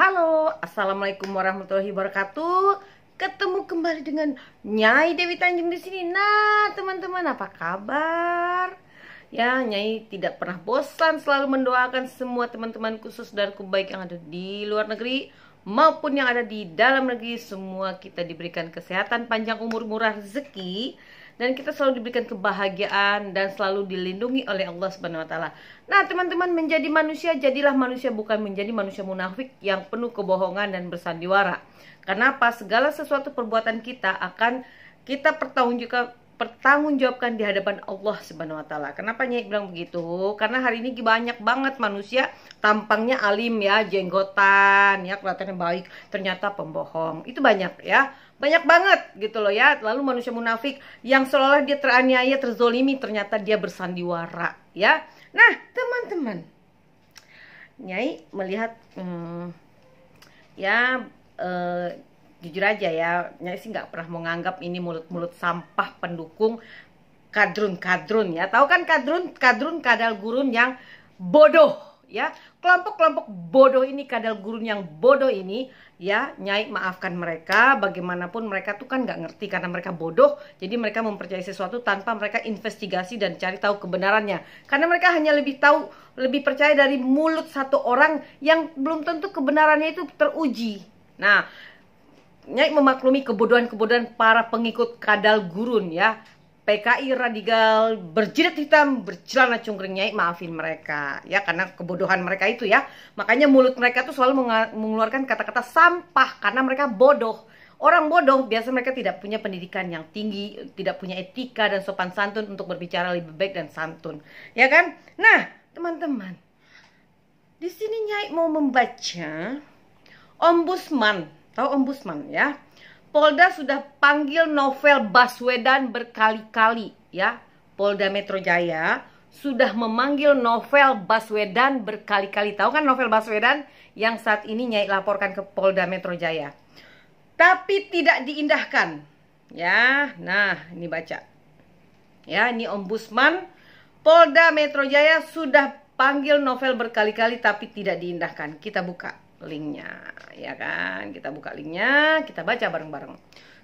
Halo, assalamualaikum warahmatullahi wabarakatuh. Ketemu kembali dengan Nyai Dewi Tanjung di sini. Nah, teman-teman, apa kabar? Ya, Nyai tidak pernah bosan selalu mendoakan semua teman-teman khusus dan baik yang ada di luar negeri maupun yang ada di dalam negeri. Semua kita diberikan kesehatan, panjang umur, murah rezeki, dan kita selalu diberikan kebahagiaan dan selalu dilindungi oleh Allah Subhanahu wa taala. Nah, teman-teman, menjadi manusia, jadilah manusia, bukan menjadi manusia munafik yang penuh kebohongan dan bersandiwara. Kenapa? Segala sesuatu perbuatan kita akan kita pertanggungjawabkan di hadapan Allah Subhanahu wa taala. Kenapa Nyai bilang begitu? Karena hari ini banyak banget manusia tampangnya alim ya, jenggotan ya, kelihatannya baik, ternyata pembohong. Itu banyak ya. Banyak banget gitu loh ya. Lalu manusia munafik yang seolah dia teraniaya, terzolimi, ternyata dia bersandiwara ya. Nah, teman-teman, Nyai melihat ya jujur aja ya, Nyai sih nggak pernah mau nganggap ini mulut-mulut sampah pendukung kadrun-kadrun ya. Tahu kan kadrun kadal gurun yang bodoh ya. Kelompok-kelompok bodoh ini, kadal gurun yang bodoh ini ya, Nyai maafkan mereka. Bagaimanapun mereka tuh kan nggak ngerti karena mereka bodoh. Jadi mereka mempercayai sesuatu tanpa mereka investigasi dan cari tahu kebenarannya. Karena mereka hanya lebih percaya dari mulut satu orang yang belum tentu kebenarannya itu teruji. Nah, Nyai memaklumi kebodohan-kebodohan para pengikut kadal gurun ya. PKI radikal berjidat hitam bercelana cungkring. Nyai maafin mereka ya, karena kebodohan mereka itu ya. Makanya mulut mereka tuh selalu mengeluarkan kata-kata sampah karena mereka bodoh. Orang bodoh biasa mereka tidak punya pendidikan yang tinggi, tidak punya etika dan sopan santun untuk berbicara lebih baik dan santun, ya kan? Nah, teman-teman, di sini Nyai mau membaca Ombudsman. Tahu Ombudsman ya? Polda sudah panggil Novel Baswedan berkali-kali ya. Polda Metro Jaya sudah memanggil Novel Baswedan berkali-kali. Tahu kan Novel Baswedan yang saat ini Nyai laporkan ke Polda Metro Jaya. Tapi tidak diindahkan. Ya, nah ini baca. Ya, ini Ombudsman Polda Metro Jaya sudah panggil Novel berkali-kali tapi tidak diindahkan. Kita buka linknya ya kan, kita buka linknya, kita baca bareng-bareng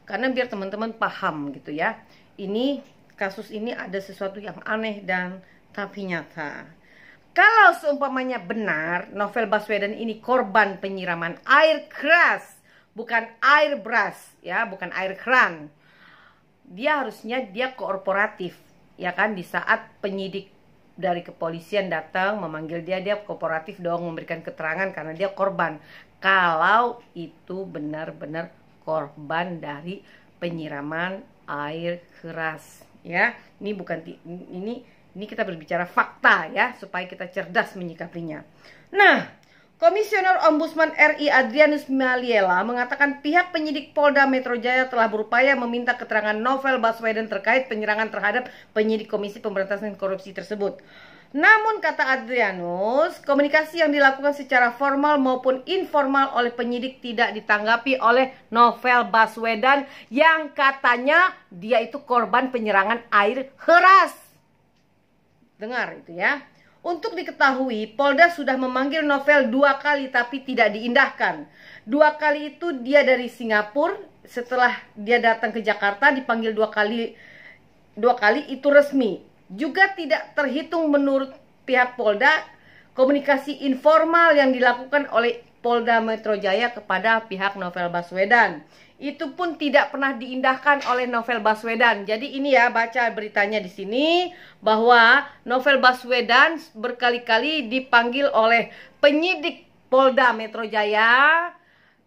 karena biar teman-teman paham gitu ya. Ini kasus ini ada sesuatu yang aneh dan tapi nyata. Kalau seumpamanya benar Novel Baswedan ini korban penyiraman air keras, bukan air brush ya, bukan air keran, dia harusnya dia kooperatif ya kan. Di saat penyidik dari kepolisian datang memanggil dia kooperatif dong, memberikan keterangan karena dia korban. Kalau itu benar-benar korban dari penyiraman air keras ya. Ini bukan ini kita berbicara fakta ya, supaya kita cerdas menyikapinya. Nah, Komisioner Ombudsman RI Adrianus Maliela mengatakan pihak penyidik Polda Metro Jaya telah berupaya meminta keterangan Novel Baswedan terkait penyerangan terhadap penyidik Komisi Pemberantasan Korupsi tersebut. Namun, kata Adrianus, komunikasi yang dilakukan secara formal maupun informal oleh penyidik tidak ditanggapi oleh Novel Baswedan yang katanya dia itu korban penyerangan air keras. Dengar itu ya. Untuk diketahui, Polda sudah memanggil Novel 2 kali tapi tidak diindahkan. 2 kali itu dia dari Singapura, setelah dia datang ke Jakarta dipanggil 2 kali. 2 kali itu resmi. Juga tidak terhitung menurut pihak Polda komunikasi informal yang dilakukan oleh Polda Metro Jaya kepada pihak Novel Baswedan. Itu pun tidak pernah diindahkan oleh Novel Baswedan. Jadi ini ya, baca beritanya di sini bahwa Novel Baswedan berkali-kali dipanggil oleh penyidik Polda Metro Jaya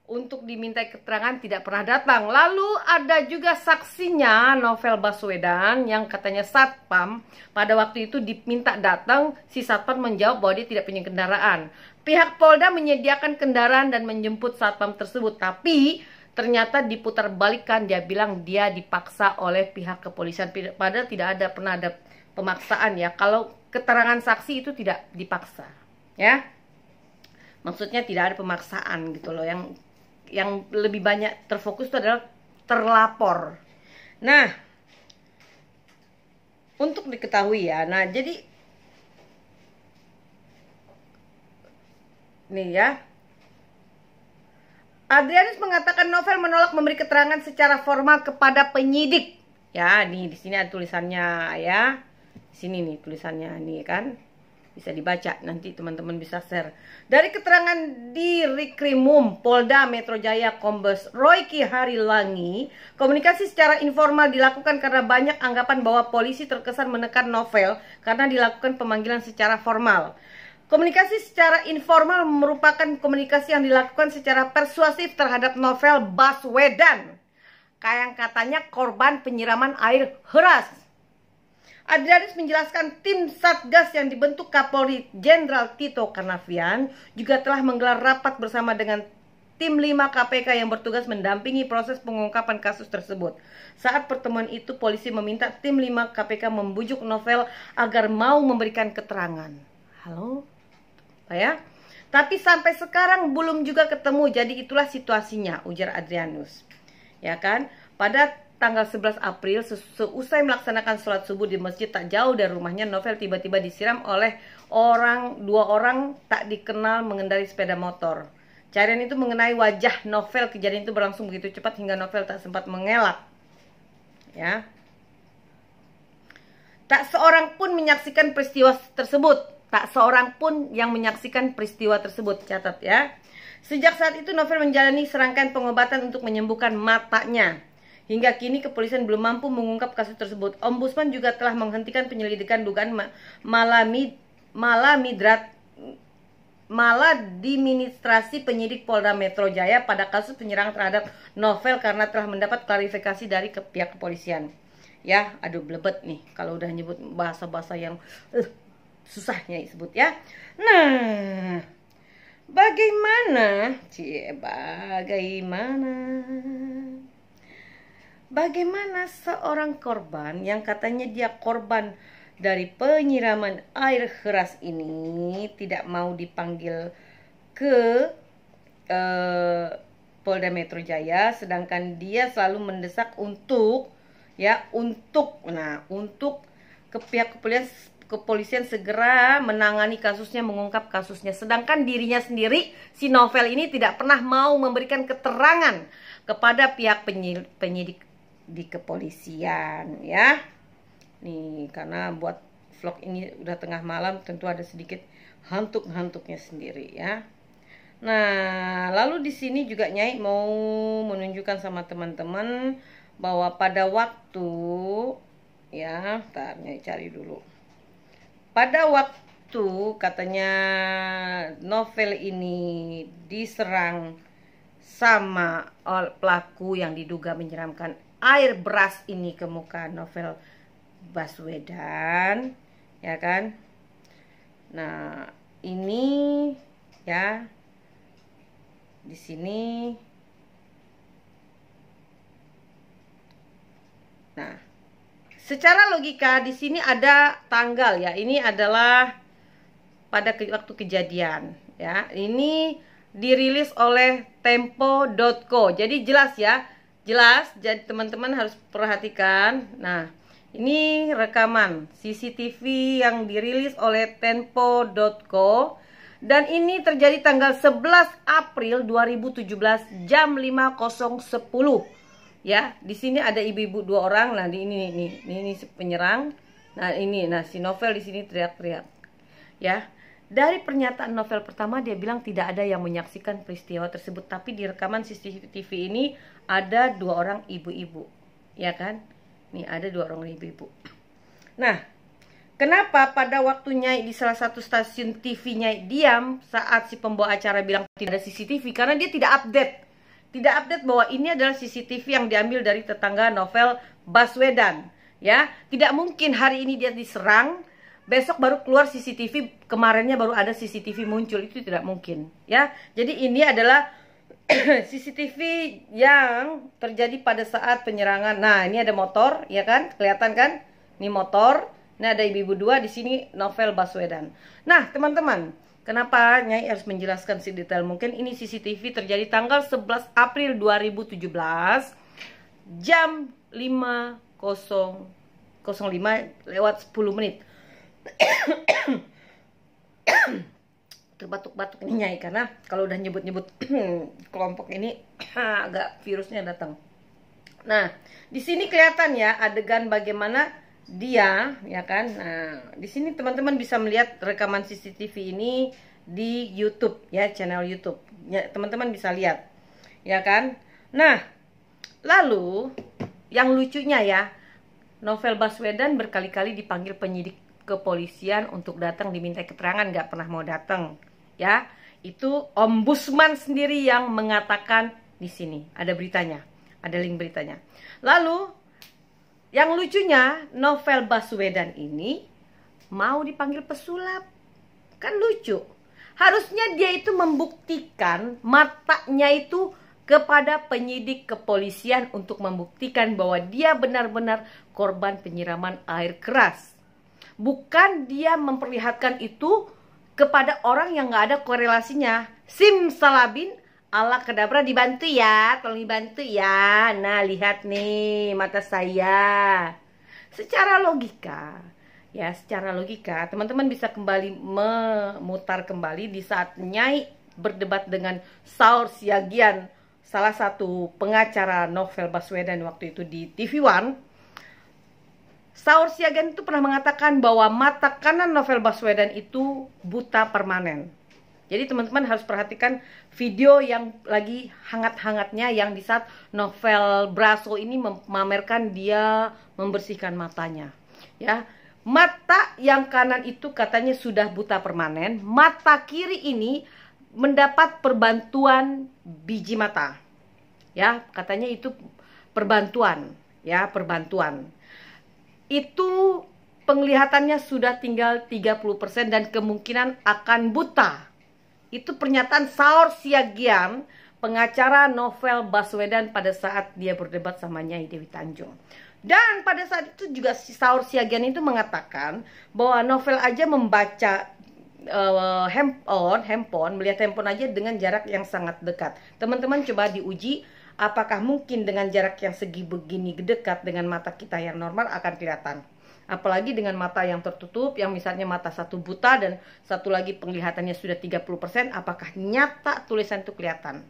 untuk diminta keterangan, tidak pernah datang. Lalu ada juga saksinya Novel Baswedan yang katanya satpam pada waktu itu diminta datang, si satpam menjawab bahwa dia tidak punya kendaraan. Pihak Polda menyediakan kendaraan dan menjemput satpam tersebut, tapi ternyata diputar balikan, dia bilang dia dipaksa oleh pihak kepolisian. Padahal tidak pernah ada pemaksaan ya. Kalau keterangan saksi itu tidak dipaksa ya. Maksudnya tidak ada pemaksaan gitu loh. Yang lebih banyak terfokus itu adalah terlapor. Nah, untuk diketahui ya. Nah, jadi nih ya, Adrianus mengatakan novel menolak memberi keterangan secara formal kepada penyidik. Ya, nih di sini ada tulisannya ya. Di sini nih tulisannya nih kan. Bisa dibaca, nanti teman-teman bisa share. Dari keterangan di Reskrimum Polda Metro Jaya Kombes Royki Harilangi, komunikasi secara informal dilakukan karena banyak anggapan bahwa polisi terkesan menekan novel karena dilakukan pemanggilan secara formal. Komunikasi secara informal merupakan komunikasi yang dilakukan secara persuasif terhadap novel Baswedan, kayak katanya korban penyiraman air keras. Adrianus menjelaskan tim Satgas yang dibentuk Kapolri Jenderal Tito Karnavian juga telah menggelar rapat bersama dengan tim 5 KPK yang bertugas mendampingi proses pengungkapan kasus tersebut. Saat pertemuan itu, polisi meminta tim 5 KPK membujuk novel agar mau memberikan keterangan. Halo? Ya? Tapi sampai sekarang belum juga ketemu, jadi itulah situasinya, ujar Adrianus. Ya kan? Pada tanggal 11 April, seusai melaksanakan sholat subuh di masjid tak jauh dari rumahnya, novel tiba-tiba disiram oleh dua orang tak dikenal mengendarai sepeda motor. Cairan itu mengenai wajah novel. Kejadian itu berlangsung begitu cepat hingga novel tak sempat mengelak. Ya. Tak seorang pun menyaksikan peristiwa tersebut. Tak seorang pun yang menyaksikan peristiwa tersebut. Catat ya. Sejak saat itu novel menjalani serangkaian pengobatan untuk menyembuhkan matanya. Hingga kini kepolisian belum mampu mengungkap kasus tersebut. Ombudsman juga telah menghentikan penyelidikan dugaan maladministrasi penyidik Polda Metro Jaya pada kasus penyerangan terhadap novel karena telah mendapat klarifikasi dari pihak kepolisian. Ya, aduh blebet nih kalau udah nyebut bahasa-bahasa yang susahnya disebut ya. Nah, Bagaimana seorang korban yang katanya dia korban dari penyiraman air keras ini tidak mau dipanggil ke Polda Metro Jaya, sedangkan dia selalu mendesak untuk ke pihak kepolisian segera menangani kasusnya, mengungkap kasusnya. Sedangkan dirinya sendiri, si novel ini tidak pernah mau memberikan keterangan kepada pihak penyidik di kepolisian ya. Nih, karena buat vlog ini udah tengah malam, tentu ada sedikit hantuk-hantuknya sendiri ya. Nah, lalu di sini juga Nyai mau menunjukkan sama teman-teman bahwa pada waktu ya, ntar Nyai cari dulu. Pada waktu katanya novel ini diserang sama pelaku yang diduga menyiramkan air beras ini ke muka novel Baswedan, ya kan? Nah, ini ya di sini. Nah, secara logika di sini ada tanggal ya. Ini adalah pada waktu kejadian ya. Ini dirilis oleh tempo.co. Jadi jelas ya. Jelas, jadi teman-teman harus perhatikan. Nah, ini rekaman CCTV yang dirilis oleh tempo.co. Dan ini terjadi tanggal 11 April 2017 jam 5.10. Ya, di sini ada ibu-ibu 2 orang. Nah, ini si penyerang. Nah, si novel di sini teriak-teriak. Ya. Dari pernyataan novel pertama dia bilang tidak ada yang menyaksikan peristiwa tersebut, tapi di rekaman CCTV ini ada 2 orang ibu-ibu, ya kan? Nih ada 2 orang ibu-ibu. Nah, kenapa pada waktu Nyai di salah satu stasiun TV Nyai diam saat si pembawa acara bilang tidak ada CCTV? Karena dia tidak update bahwa ini adalah CCTV yang diambil dari tetangga novel Baswedan, ya. Tidak mungkin hari ini dia diserang, besok baru keluar CCTV, kemarinnya baru ada CCTV muncul, itu tidak mungkin ya. Jadi ini adalah CCTV yang terjadi pada saat penyerangan. Nah, ini ada motor, ya kan? Kelihatan kan? Ini motor. Ini ada ibu-ibu 2, di sini novel Baswedan. Nah, teman-teman, kenapa Nyai harus menjelaskan sedetail mungkin? Ini CCTV terjadi tanggal 11 April 2017 jam 5.05 lewat 10 menit. terbatuk-batuk ini Nyai, karena kalau udah nyebut-nyebut kelompok ini agak virusnya datang. Nah, di sini kelihatan ya adegan bagaimana dia, ya kan. Nah, di sini teman-teman bisa melihat rekaman CCTV ini di YouTube ya, channel YouTube. Ya, teman-teman bisa lihat. Ya kan? Nah, lalu yang lucunya ya, Novel Baswedan berkali-kali dipanggil penyidik kepolisian untuk datang diminta keterangan, nggak pernah mau datang. Ya, itu ombudsman sendiri yang mengatakan di sini. Ada beritanya, ada link beritanya. Lalu yang lucunya, Novel Baswedan ini mau dipanggil pesulap. Kan lucu. Harusnya dia itu membuktikan matanya itu kepada penyidik kepolisian untuk membuktikan bahwa dia benar-benar korban penyiraman air keras. Bukan dia memperlihatkan itu kepada orang yang nggak ada korelasinya. Simsalabin, ala kedabra, dibantu ya, tolong dibantu ya. Nah, lihat nih mata saya. Secara logika, ya secara logika, teman-teman bisa kembali memutar kembali di saat Nyai berdebat dengan Saur Siagian, salah satu pengacara Novel Baswedan waktu itu di TV One. Saur Siagian itu pernah mengatakan bahwa mata kanan Novel Baswedan itu buta permanen. Jadi teman-teman harus perhatikan video yang lagi hangat-hangatnya, yang di saat Novel Braso ini memamerkan dia membersihkan matanya. Ya, mata yang kanan itu katanya sudah buta permanen, mata kiri ini mendapat perbantuan biji mata. Ya, katanya itu perbantuan, ya, perbantuan. Itu penglihatannya sudah tinggal 30% dan kemungkinan akan buta. Itu pernyataan Saur Siagian, pengacara Novel Baswedan pada saat dia berdebat sama Nyai Dewi Tanjung. Dan pada saat itu juga si Saur Siagian itu mengatakan bahwa Novel aja membaca handphone, melihat handphone aja dengan jarak yang sangat dekat. Teman-teman coba diuji, apakah mungkin dengan jarak yang segi begini dekat dengan mata kita yang normal akan kelihatan. Apalagi dengan mata yang tertutup, yang misalnya mata satu buta dan satu lagi penglihatannya sudah 30%, apakah nyata tulisan itu kelihatan?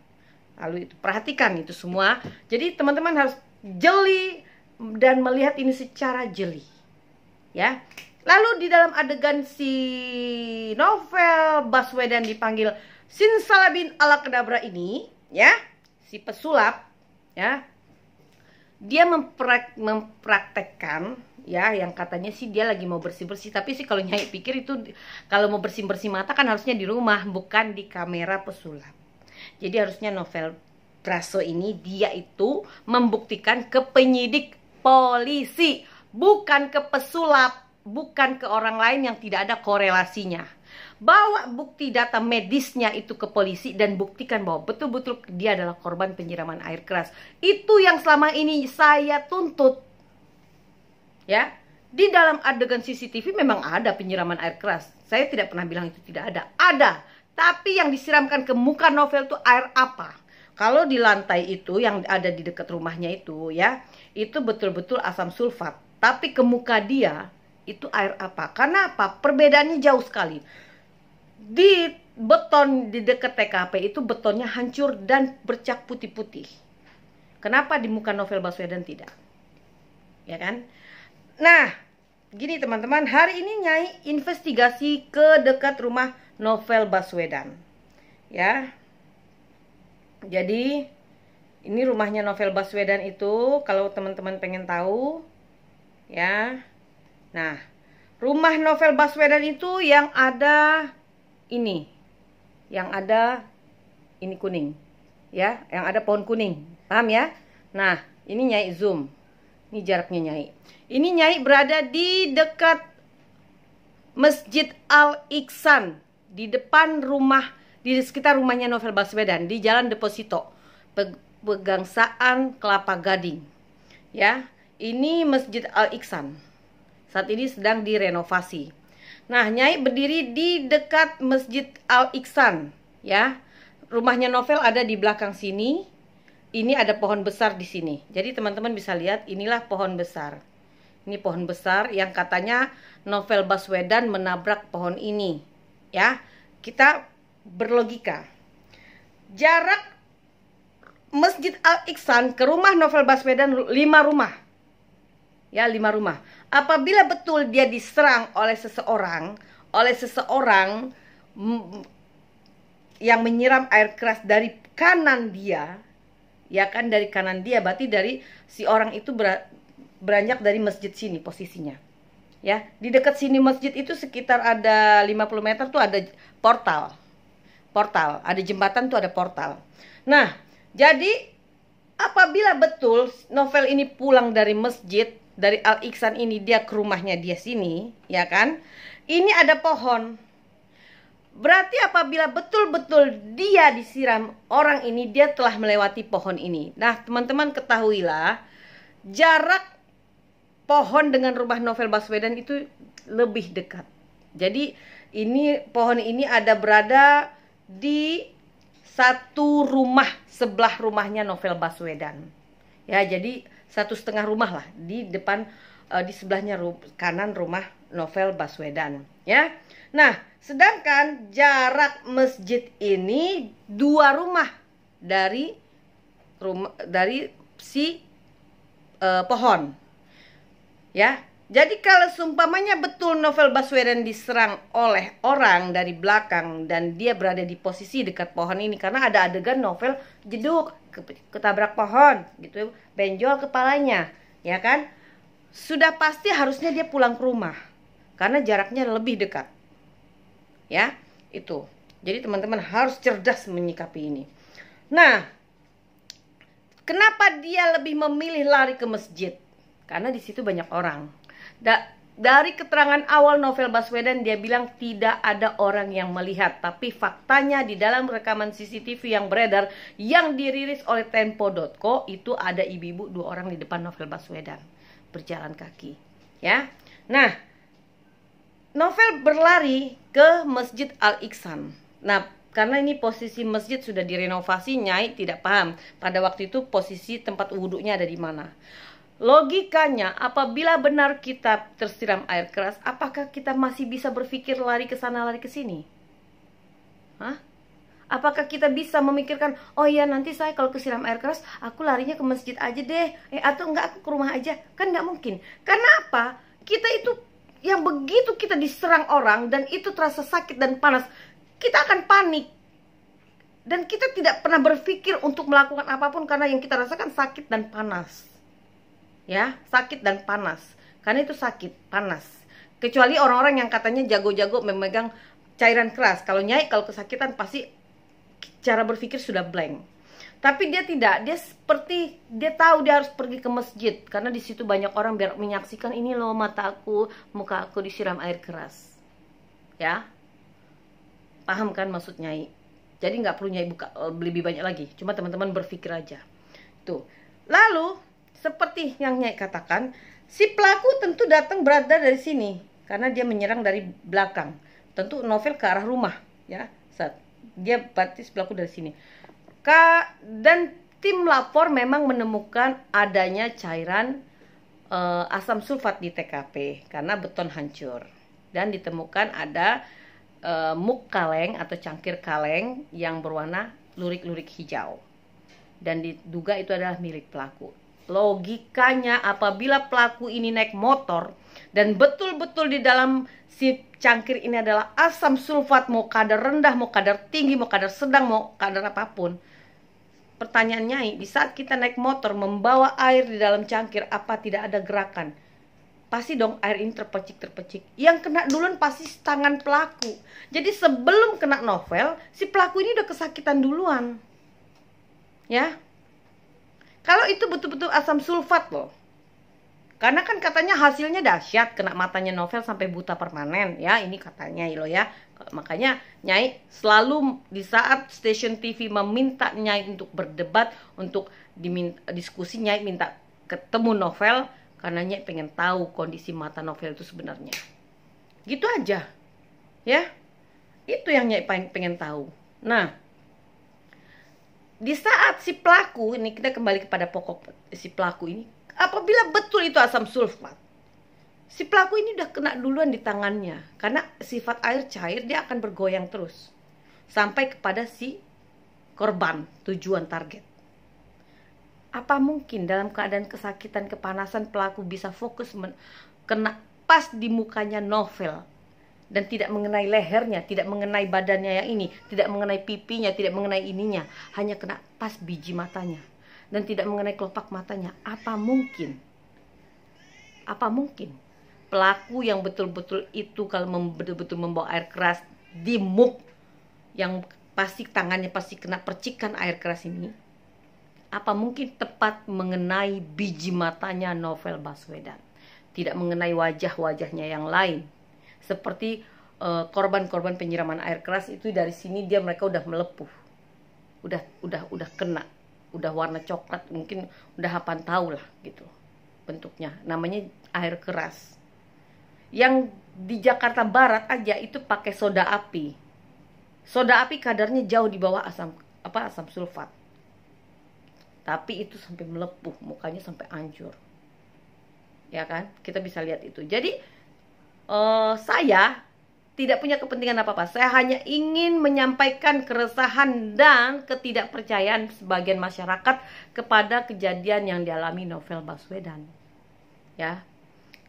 Lalu itu perhatikan itu semua. Jadi teman-teman harus jeli dan melihat ini secara jeli. Ya. Lalu di dalam adegan si Novel Baswedan dipanggil Simsalabin ala kedabra ini, ya, si pesulap, ya, dia mempraktekkan, ya, yang katanya sih dia lagi mau bersih-bersih. Tapi sih kalau Nyai pikir itu, kalau mau bersih-bersih mata kan harusnya di rumah, bukan di kamera pesulap. Jadi harusnya Novel Braso ini dia itu membuktikan ke penyidik polisi, bukan ke pesulap, bukan ke orang lain yang tidak ada korelasinya. Bawa bukti data medisnya itu ke polisi dan buktikan bahwa betul-betul dia adalah korban penyiraman air keras. Itu yang selama ini saya tuntut. Ya, di dalam adegan CCTV memang ada penyiraman air keras. Saya tidak pernah bilang itu tidak ada. Ada. Tapi yang disiramkan ke muka Novel itu air apa? Kalau di lantai itu yang ada di dekat rumahnya itu, ya, itu betul-betul asam sulfat. Tapi ke muka dia itu air apa? Karena apa? Perbedaannya jauh sekali. Di beton di dekat TKP itu betonnya hancur dan bercak putih-putih. Kenapa di muka Novel Baswedan tidak? Ya kan? Nah, gini teman-teman, hari ini Nyai investigasi ke dekat rumah Novel Baswedan. Ya. Jadi ini rumahnya Novel Baswedan itu, kalau teman-teman pengen tahu, ya. Nah, rumah Novel Baswedan itu yang ada ini, yang ada ini kuning, ya, yang ada pohon kuning, paham ya? Nah, ini Nyai zoom, ini jaraknya Nyai. Ini Nyai berada di dekat Masjid Al-Ihsan, di depan rumah, di sekitar rumahnya Novel Baswedan, di Jalan Deposito, Pegangsaan Kelapa Gading, ya. Ini Masjid Al-Ihsan. Saat ini sedang direnovasi. Nah, Nyai berdiri di dekat Masjid Al-Ihsan, ya. Rumahnya Novel ada di belakang sini. Ini ada pohon besar di sini. Jadi teman-teman bisa lihat, inilah pohon besar. Ini pohon besar yang katanya Novel Baswedan menabrak pohon ini, ya. Kita berlogika. Jarak Masjid Al-Ihsan ke rumah Novel Baswedan 5 rumah. Ya, 5 rumah. Apabila betul dia diserang oleh seseorang yang menyiram air keras dari kanan dia, ya kan, dari kanan dia, berarti dari si orang itu beranjak dari masjid sini posisinya. Ya, di dekat sini masjid itu sekitar ada 50 meter tuh ada portal. Ada jembatan tuh ada portal. Nah, jadi apabila betul Novel ini pulang dari masjid, dari Al-Ihsan ini dia ke rumahnya dia sini, ya kan? Ini ada pohon. Berarti apabila betul-betul dia disiram orang ini, dia telah melewati pohon ini. Nah, teman-teman ketahuilah, jarak pohon dengan rumah Novel Baswedan itu lebih dekat. Jadi pohon ini ada berada di satu rumah sebelah rumahnya Novel Baswedan. Ya, jadi 1,5 rumah lah di depan, di sebelahnya kanan rumah Novel Baswedan. Ya, nah sedangkan jarak masjid ini 2 rumah dari si pohon. Ya, jadi kalau seumpamanya betul Novel Baswedan diserang oleh orang dari belakang dan dia berada di posisi dekat pohon ini, karena ada adegan Novel jeduk ketabrak pohon gitu, benjol kepalanya, ya kan? Sudah pasti harusnya dia pulang ke rumah karena jaraknya lebih dekat. Ya, itu. Jadi teman-teman harus cerdas menyikapi ini. Nah, kenapa dia lebih memilih lari ke masjid? Karena di situ banyak orang. Dari keterangan awal Novel Baswedan, dia bilang tidak ada orang yang melihat. Tapi faktanya di dalam rekaman CCTV yang beredar, yang dirilis oleh Tempo.co, itu ada ibu-ibu 2 orang di depan Novel Baswedan berjalan kaki. Ya, nah Novel berlari ke Masjid Al-Ihsan. Nah, karena ini posisi masjid sudah direnovasi, Nyai tidak paham pada waktu itu posisi tempat wudhunya ada di mana. Logikanya, apabila benar kita tersiram air keras, apakah kita masih bisa berpikir lari ke sana, lari ke sini? Hah? Apakah kita bisa memikirkan, oh iya nanti saya kalau kesiram air keras, aku larinya ke masjid aja deh, atau enggak aku ke rumah aja? Kan nggak mungkin. Karena apa? Kita itu, yang begitu kita diserang orang dan itu terasa sakit dan panas, kita akan panik. Dan kita tidak pernah berpikir untuk melakukan apapun karena yang kita rasakan sakit dan panas. Ya, sakit dan panas. Karena itu sakit, panas. Kecuali orang-orang yang katanya jago-jago memegang cairan keras. Kalau Nyai, kalau kesakitan pasti cara berpikir sudah blank. Tapi dia tidak. Dia seperti dia tahu dia harus pergi ke masjid karena di situ banyak orang biar menyaksikan, ini loh mata aku, muka aku disiram air keras. Ya. Paham kan maksud Nyai? Jadi nggak perlu Nyai buka lebih banyak lagi. Cuma teman-teman berpikir aja. Tuh. Lalu seperti yang Nyai katakan, si pelaku tentu datang berada dari sini karena dia menyerang dari belakang. Tentu Novel ke arah rumah, ya. Dia berarti si pelaku dari sini. Dan tim lapor memang menemukan adanya cairan asam sulfat di TKP karena beton hancur. Dan ditemukan ada muk kaleng atau cangkir kaleng yang berwarna lurik-lurik hijau. Dan diduga itu adalah milik pelaku. Logikanya apabila pelaku ini naik motor dan betul-betul di dalam si cangkir ini adalah asam sulfat, mau kadar rendah, mau kadar tinggi, mau kadar sedang, mau kadar apapun. Pertanyaannya, di saat kita naik motor membawa air di dalam cangkir, apa tidak ada gerakan? Pasti dong air ini terpecik-terpecik. Yang kena duluan pasti tangan pelaku. Jadi sebelum kena Novel, si pelaku ini udah kesakitan duluan. Ya. Kalau itu betul-betul asam sulfat loh. Karena kan katanya hasilnya dahsyat, kena matanya Novel sampai buta permanen. Ya, ini katanya loh ya. Makanya Nyai selalu di saat stasiun TV meminta Nyai untuk berdebat, untuk diskusi, Nyai minta ketemu Novel. Karena Nyai pengen tahu kondisi mata Novel itu sebenarnya. Gitu aja. Ya. Itu yang Nyai pengen tahu. Nah, di saat si pelaku, ini kita kembali kepada pokok si pelaku ini, apabila betul itu asam sulfat, si pelaku ini udah kena duluan di tangannya. Karena sifat air cair, dia akan bergoyang terus. sampai kepada si korban, tujuan target. Apa mungkin dalam keadaan kesakitan, kepanasan, pelaku bisa fokus kena pas di mukanya novel, dan tidak mengenai lehernya, tidak mengenai badannya yang ini, tidak mengenai pipinya, tidak mengenai ininya, hanya kena pas biji matanya, dan tidak mengenai kelopak matanya? Apa mungkin? Apa mungkin pelaku yang betul-betul itu kalau betul-betul membawa air keras di muk, yang pasti tangannya pasti kena percikan air keras ini, apa mungkin tepat mengenai biji matanya Novel Baswedan, tidak mengenai wajah-wajahnya yang lain? Seperti korban-korban penyiraman air keras itu, dari sini mereka udah melepuh, udah kena, udah warna coklat, mungkin udah apaan tahu lah gitu bentuknya, namanya air keras. Yang di Jakarta Barat aja itu pakai soda api. Soda api kadarnya jauh di bawah asam sulfat. Tapi itu sampai melepuh, mukanya sampai hancur. Ya kan? Kita bisa lihat itu. Jadi saya tidak punya kepentingan apa-apa. Saya hanya ingin menyampaikan keresahan dan ketidakpercayaan sebagian masyarakat kepada kejadian yang dialami Novel Baswedan. Ya.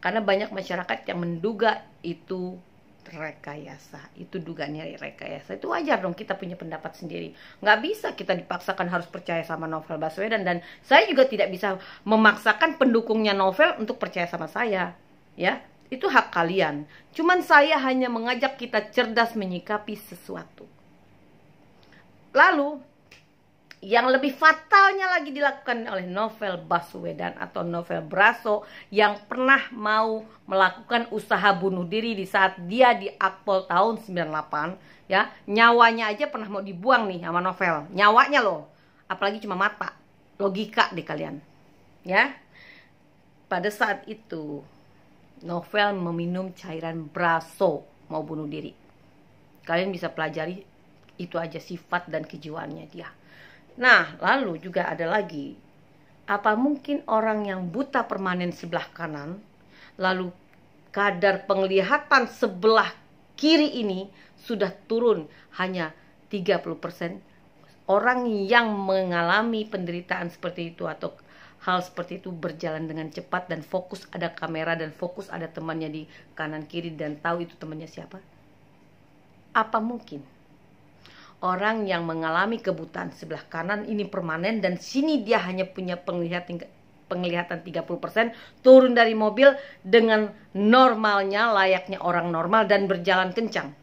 Karena banyak masyarakat yang menduga itu rekayasa, itu dugaannya rekayasa. Itu wajar dong, kita punya pendapat sendiri. Nggak bisa kita dipaksakan harus percaya sama Novel Baswedan, dan saya juga tidak bisa memaksakan pendukungnya Novel untuk percaya sama saya. Ya, itu hak kalian. Cuman saya hanya mengajak kita cerdas menyikapi sesuatu. Lalu yang lebih fatalnya lagi dilakukan oleh Novel Baswedan atau Novel Braso, yang pernah mau melakukan usaha bunuh diri di saat dia di Akpol tahun 98, ya. Nyawanya aja pernah mau dibuang nih sama Novel. Nyawanya loh. Apalagi cuma mata. Logika deh kalian. Ya. Pada saat itu Novel meminum cairan Braso mau bunuh diri. Kalian bisa pelajari itu aja sifat dan kejiwaannya dia. Nah, lalu juga ada lagi, apa mungkin orang yang buta permanen sebelah kanan, lalu kadar penglihatan sebelah kiri ini sudah turun hanya 30%? Orang yang mengalami penderitaan seperti itu atau hal seperti itu berjalan dengan cepat dan fokus ada kamera dan fokus ada temannya di kanan kiri dan tahu itu temannya siapa? Apa mungkin orang yang mengalami kebutaan sebelah kanan ini permanen, dan sini dia hanya punya penglihatan 30%, turun dari mobil dengan normalnya layaknya orang normal dan berjalan kencang.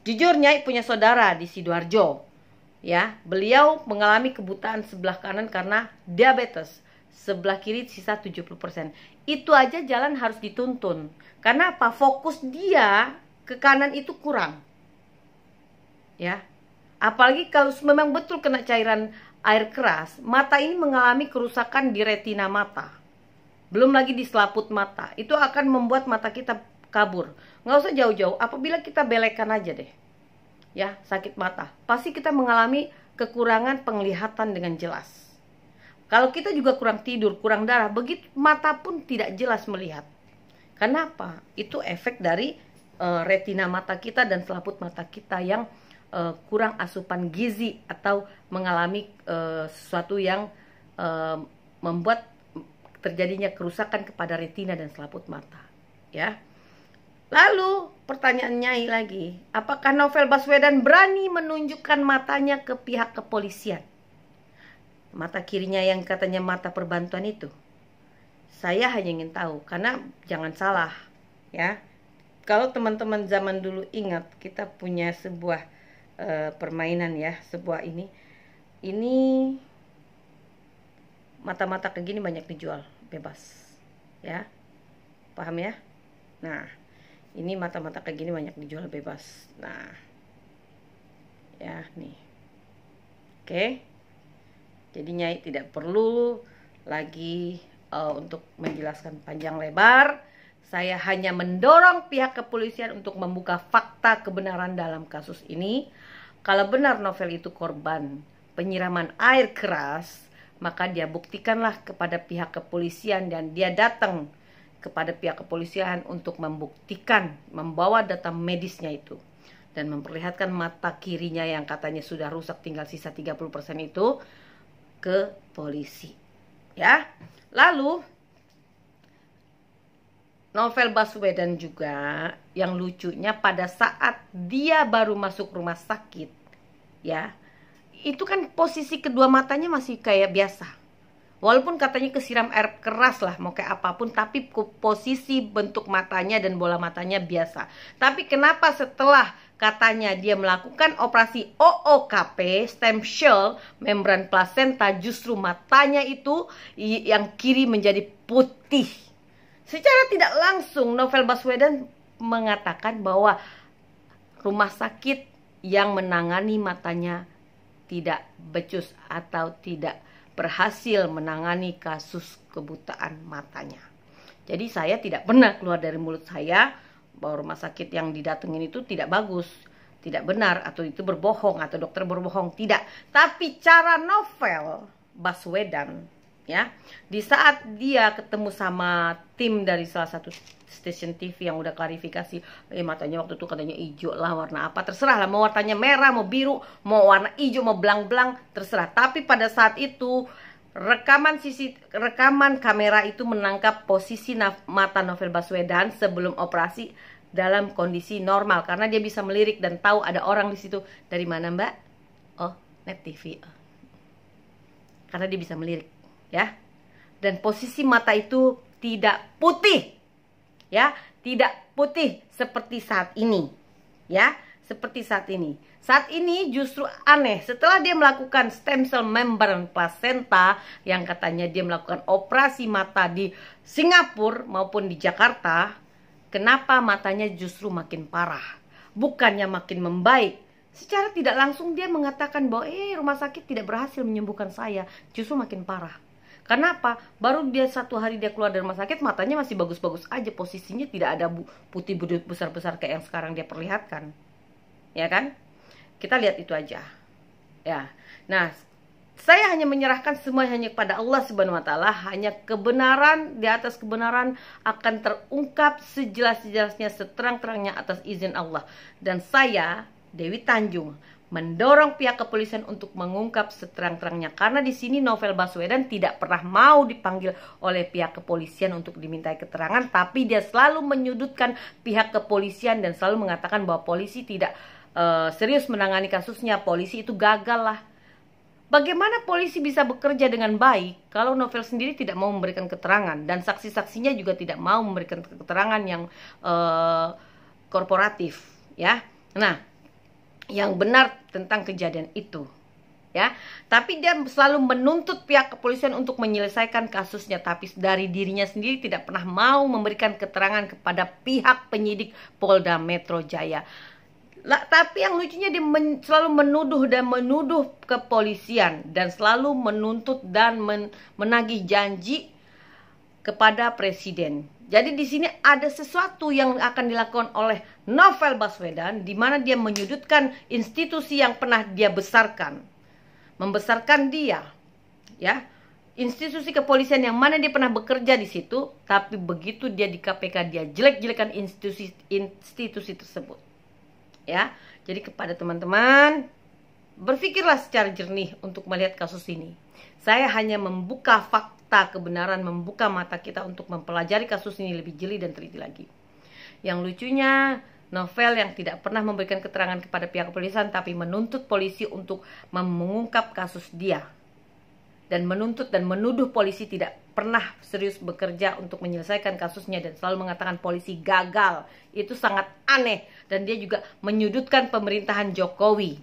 Jujur, Nyai punya saudara di Sidoarjo, ya, beliau mengalami kebutaan sebelah kanan karena diabetes, sebelah kiri sisa 70%. Itu aja jalan harus dituntun. Karena apa? Fokus dia ke kanan itu kurang, ya. Apalagi kalau memang betul kena cairan air keras, mata ini mengalami kerusakan di retina mata. Belum lagi di selaput mata. Itu akan membuat mata kita kabur. Nggak usah jauh-jauh, apabila kita belekan aja deh, ya, sakit mata, pasti kita mengalami kekurangan penglihatan dengan jelas. Kalau kita juga kurang tidur, kurang darah, begitu mata pun tidak jelas melihat. Kenapa? Itu efek dari retina mata kita dan selaput mata kita yang kurang asupan gizi atau mengalami sesuatu yang membuat terjadinya kerusakan kepada retina dan selaput mata, ya. Lalu pertanyaan Nyai lagi, apakah Novel Baswedan berani menunjukkan matanya ke pihak kepolisian? Mata kirinya yang katanya mata perbantuan itu. Saya hanya ingin tahu, karena jangan salah, ya. Kalau teman-teman zaman dulu ingat, kita punya sebuah permainan, ya, sebuah ini mata-mata kayak gini banyak dijual bebas, ya, paham ya? Nah, ini mata-mata kayak gini banyak dijual bebas. Nah, ya, nih, oke. Jadi Nyai tidak perlu lagi untuk menjelaskan panjang lebar. Saya hanya mendorong pihak kepolisian untuk membuka fakta kebenaran dalam kasus ini. Kalau benar Novel itu korban penyiraman air keras, maka dia buktikanlah kepada pihak kepolisian, dan dia datang kepada pihak kepolisian untuk membuktikan, membawa data medisnya itu. dan memperlihatkan mata kirinya yang katanya sudah rusak tinggal sisa 30% itu ke polisi. Ya. Lalu Novel Baswedan juga yang lucunya pada saat dia baru masuk rumah sakit, ya, itu kan posisi kedua matanya masih kayak biasa. Walaupun katanya kesiram air keras lah, mau kayak apapun, tapi posisi bentuk matanya dan bola matanya biasa. Tapi kenapa setelah katanya dia melakukan operasi OOKP, stem cell membran plasenta, justru matanya itu yang kiri menjadi putih? Secara tidak langsung Novel Baswedan mengatakan bahwa rumah sakit yang menangani matanya tidak becus atau tidak berhasil menangani kasus kebutaan matanya. Jadi saya tidak pernah keluar dari mulut saya bahwa rumah sakit yang didatengin itu tidak bagus, tidak benar, atau itu berbohong, atau dokter berbohong, tidak. Tapi cara Novel Baswedan, ya, di saat dia ketemu sama tim dari salah satu stasiun TV yang udah klarifikasi, matanya waktu itu katanya hijau lah, warna apa terserah lah, mau warnanya merah, mau biru, mau warna hijau, mau belang-belang, terserah. Tapi pada saat itu rekaman kamera itu menangkap posisi mata Novel Baswedan sebelum operasi dalam kondisi normal, karena dia bisa melirik dan tahu ada orang di situ. Dari mana, Mbak? Oh, Net TV. Karena dia bisa melirik, ya. Dan posisi mata itu tidak putih, ya, tidak putih seperti saat ini, ya, seperti saat ini. Saat ini justru aneh, setelah dia melakukan stem cell membran plasenta yang katanya dia melakukan operasi mata di Singapura maupun di Jakarta, kenapa matanya justru makin parah, bukannya makin membaik? Secara tidak langsung dia mengatakan bahwa rumah sakit tidak berhasil menyembuhkan saya, justru makin parah. Kenapa? Baru dia 1 hari dia keluar dari rumah sakit, matanya masih bagus-bagus aja, posisinya tidak ada putih budut besar-besar kayak yang sekarang dia perlihatkan, ya kan? Kita lihat itu aja, ya. Nah, saya hanya menyerahkan semua hanya kepada Allah Subhanahu Wa Taala. Hanya kebenaran di atas kebenaran akan terungkap sejelas-jelasnya, seterang-terangnya atas izin Allah. Dan saya, Dewi Tanjung, mendorong pihak kepolisian untuk mengungkap seterang-terangnya, karena di sini Novel Baswedan tidak pernah mau dipanggil oleh pihak kepolisian untuk dimintai keterangan, tapi dia selalu menyudutkan pihak kepolisian dan selalu mengatakan bahwa polisi tidak serius menangani kasusnya, polisi itu gagal lah. Bagaimana polisi bisa bekerja dengan baik kalau Novel sendiri tidak mau memberikan keterangan dan saksi-saksinya juga tidak mau memberikan keterangan yang korporatif, ya. Nah, yang benar tentang kejadian itu, ya. Tapi dia selalu menuntut pihak kepolisian untuk menyelesaikan kasusnya, tapi dari dirinya sendiri tidak pernah mau memberikan keterangan kepada pihak penyidik Polda Metro Jaya. Tapi yang lucunya dia selalu menuduh kepolisian dan selalu menuntut dan menagih janji kepada presiden. Jadi di sini ada sesuatu yang akan dilakukan oleh Novel Baswedan, di mana dia menyudutkan institusi yang pernah dia besarkan, membesarkan dia, ya, institusi kepolisian yang mana dia pernah bekerja di situ. Tapi begitu dia di KPK, dia jelek-jelekan institusi tersebut. Ya, jadi kepada teman-teman, berpikirlah secara jernih untuk melihat kasus ini. Saya hanya membuka fakta kebenaran, membuka mata kita untuk mempelajari kasus ini lebih jeli dan teliti lagi. Yang lucunya, Novel yang tidak pernah memberikan keterangan kepada pihak kepolisian, tapi menuntut polisi untuk mengungkap kasus dia. Dan menuntut dan menuduh polisi tidak pernah serius bekerja untuk menyelesaikan kasusnya dan selalu mengatakan polisi gagal. Itu sangat aneh. Dan dia juga menyudutkan pemerintahan Jokowi,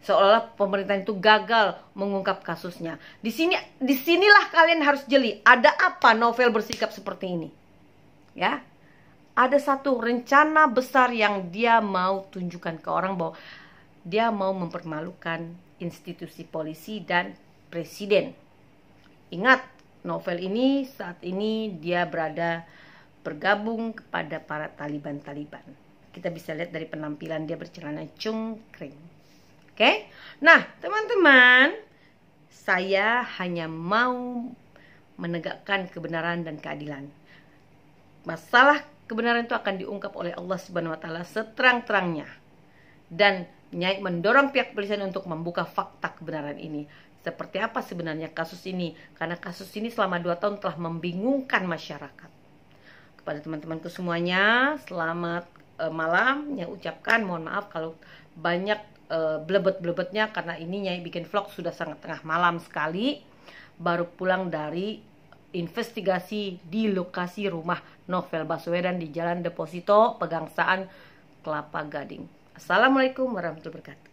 seolah-olah pemerintahan itu gagal mengungkap kasusnya. Disinilah kalian harus jeli. Ada apa Novel bersikap seperti ini? Ya, ada satu rencana besar yang dia mau tunjukkan ke orang bahwa dia mau mempermalukan institusi polisi dan presiden. Ingat, Novel ini saat ini dia bergabung kepada para Taliban. Kita bisa lihat dari penampilan dia bercelana cungkring. Oke? Nah, teman-teman, saya hanya mau menegakkan kebenaran dan keadilan. Masalah kebenaran itu akan diungkap oleh Allah Subhanahu Wa Taala seterang-terangnya. dan Nyai mendorong pihak kepolisian untuk membuka fakta kebenaran ini. Seperti apa sebenarnya kasus ini? Karena kasus ini selama 2 tahun telah membingungkan masyarakat. Kepada teman-temanku semuanya, selamat malam. Nyai ucapkan mohon maaf kalau banyak blebet-blebetnya, karena ini Nyai bikin vlog sudah sangat tengah malam sekali. Baru pulang dari investigasi di lokasi rumah Novel Baswedan di Jalan Deposito, Pegangsaan, Kelapa Gading. Assalamualaikum warahmatullahi wabarakatuh.